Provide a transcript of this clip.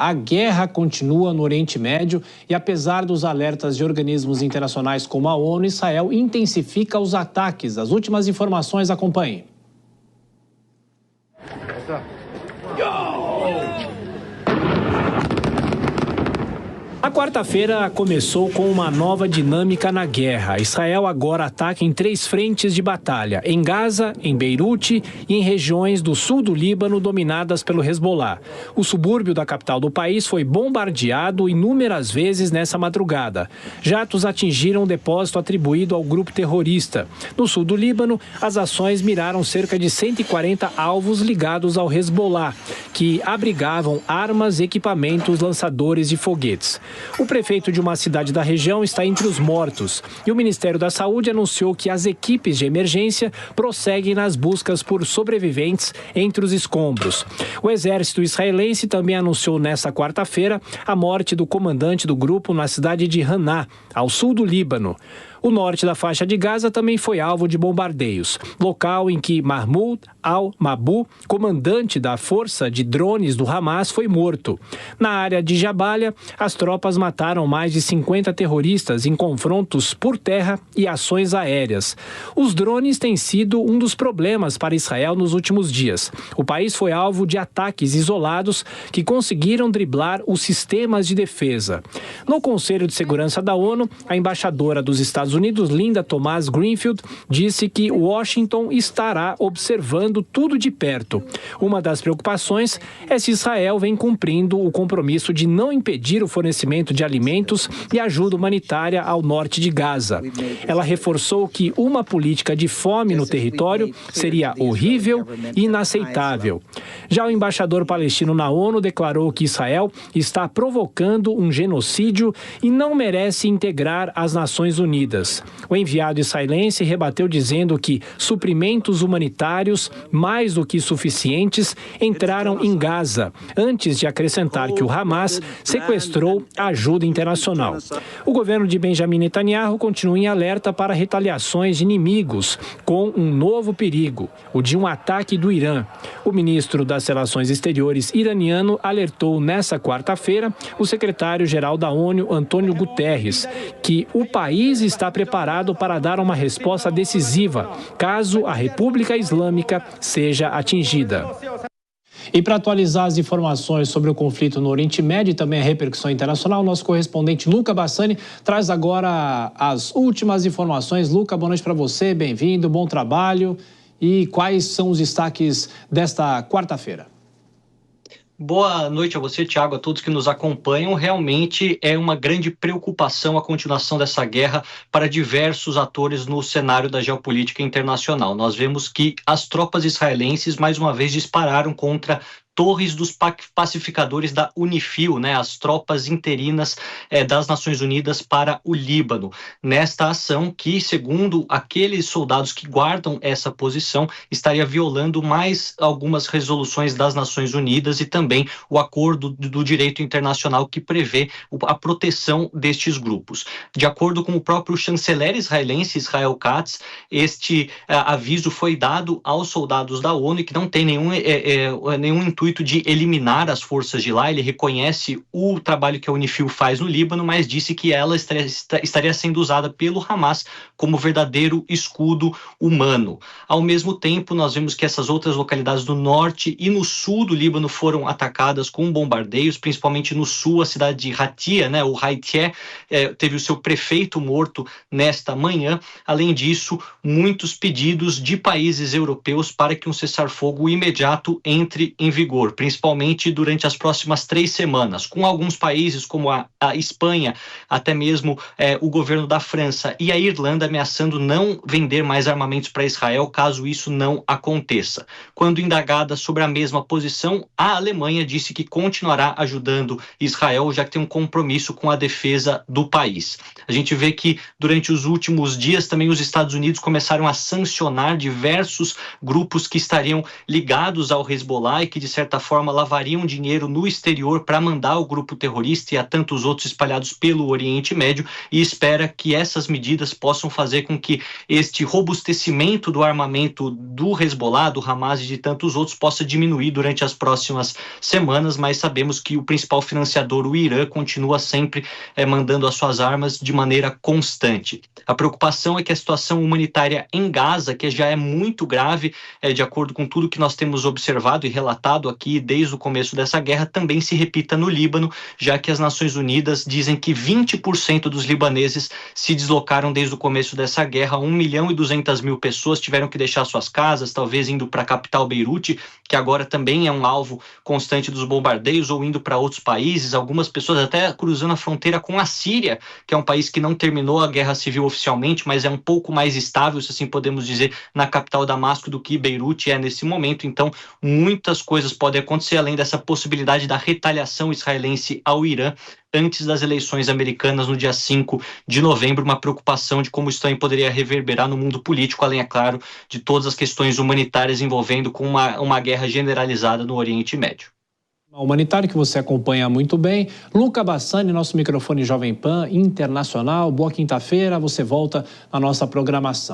A guerra continua no Oriente Médio e, apesar dos alertas de organismos internacionais como a ONU, Israel intensifica os ataques. As últimas informações, acompanhem. A quarta-feira começou com uma nova dinâmica na guerra. Israel agora ataca em 3 frentes de batalha: em Gaza, em Beirute e em regiões do sul do Líbano dominadas pelo Hezbollah. O subúrbio da capital do país foi bombardeado inúmeras vezes nessa madrugada. Jatos atingiram um depósito atribuído ao grupo terrorista. No sul do Líbano, as ações miraram cerca de 140 alvos ligados ao Hezbollah, que abrigavam armas, equipamentos, lançadores de foguetes. O prefeito de uma cidade da região está entre os mortos e o Ministério da Saúde anunciou que as equipes de emergência prosseguem nas buscas por sobreviventes entre os escombros. O exército israelense também anunciou nesta quarta-feira a morte do comandante do grupo na cidade de Haná, ao sul do Líbano. O norte da faixa de Gaza também foi alvo de bombardeios, local em que Mahmoud al-Mabou, comandante da força de drones do Hamas, foi morto. Na área de Jabalia, as tropas mataram mais de 50 terroristas em confrontos por terra e ações aéreas. Os drones têm sido um dos problemas para Israel nos últimos dias. O país foi alvo de ataques isolados que conseguiram driblar os sistemas de defesa. No Conselho de Segurança da ONU, a embaixadora dos Estados Unidos, Linda Thomas-Greenfield, disse que Washington estará observando tudo de perto. Uma das preocupações é se Israel vem cumprindo o compromisso de não impedir o fornecimento de alimentos e ajuda humanitária ao norte de Gaza. Ela reforçou que uma política de fome no território seria horrível e inaceitável. Já o embaixador palestino na ONU declarou que Israel está provocando um genocídio e não merece integrar as Nações Unidas. O enviado israelense rebateu dizendo que suprimentos humanitários, mais do que suficientes, entraram em Gaza, antes de acrescentar que o Hamas sequestrou a ajuda internacional. O governo de Benjamin Netanyahu continua em alerta para retaliações de inimigos, com um novo perigo, o de um ataque do Irã. O ministro das Relações Exteriores iraniano alertou nesta quarta-feira o secretário-geral da ONU, Antônio Guterres, que o país está preparado para dar uma resposta decisiva, caso a República Islâmica seja atingida. E para atualizar as informações sobre o conflito no Oriente Médio e também a repercussão internacional, nosso correspondente Luca Bassani traz agora as últimas informações. Luca, boa noite para você, bem-vindo, bom trabalho. E quais são os destaques desta quarta-feira? Boa noite a você, Thiago, a todos que nos acompanham. Realmente é uma grande preocupação a continuação dessa guerra para diversos atores no cenário da geopolítica internacional. Nós vemos que as tropas israelenses, mais uma vez, dispararam contra torres dos pacificadores da UNIFIL, as tropas interinas das Nações Unidas para o Líbano. Nesta ação que, segundo aqueles soldados que guardam essa posição, estaria violando mais algumas resoluções das Nações Unidas e também o acordo do direito internacional que prevê a proteção destes grupos. De acordo com o próprio chanceler israelense, Israel Katz, este aviso foi dado aos soldados da ONU, que não tem nenhum intuito de eliminar as forças de lá. Ele reconhece o trabalho que a UNIFIL faz no Líbano, mas disse que ela estaria sendo usada pelo Hamas como verdadeiro escudo humano. Ao mesmo tempo, nós vemos que essas outras localidades do norte e no sul do Líbano foram atacadas com bombardeios, principalmente no sul, a cidade de Hatia, o Haitié, teve o seu prefeito morto nesta manhã. Além disso, muitos pedidos de países europeus para que um cessar-fogo imediato entre em vigor, principalmente durante as próximas 3 semanas, com alguns países como a Espanha, até mesmo o governo da França e a Irlanda ameaçando não vender mais armamentos para Israel caso isso não aconteça. Quando indagada sobre a mesma posição, a Alemanha disse que continuará ajudando Israel, já que tem um compromisso com a defesa do país. A gente vê que durante os últimos dias também os Estados Unidos começaram a sancionar diversos grupos que estariam ligados ao Hezbollah e que, de certa certa forma, lavariam dinheiro no exterior para mandar o grupo terrorista e a tantos outros espalhados pelo Oriente Médio, e espera que essas medidas possam fazer com que este robustecimento do armamento do Hezbollah, do Hamas e de tantos outros possa diminuir durante as próximas semanas, mas sabemos que o principal financiador, o Irã, continua sempre mandando as suas armas de maneira constante. A preocupação é que a situação humanitária em Gaza, que já é muito grave, de acordo com tudo que nós temos observado e relatado aqui desde o começo dessa guerra, também se repita no Líbano, já que as Nações Unidas dizem que 20% dos libaneses se deslocaram desde o começo dessa guerra. 1.200.000 pessoas tiveram que deixar suas casas, talvez indo para a capital Beirute, que agora também é um alvo constante dos bombardeios, ou indo para outros países, algumas pessoas até cruzando a fronteira com a Síria, que é um país que não terminou a guerra civil oficialmente, mas é um pouco mais estável, se assim podemos dizer, na capital Damasco do que Beirute é nesse momento. Então, muitas coisas podem acontecer, além dessa possibilidade da retaliação israelense ao Irã antes das eleições americanas no dia 5 de novembro, uma preocupação de como isso também poderia reverberar no mundo político, além, é claro, de todas as questões humanitárias envolvendo com uma guerra generalizada no Oriente Médio. Humanitário que você acompanha muito bem. Luca Bassani, nosso microfone Jovem Pan Internacional. Boa quinta-feira, você volta à nossa programação.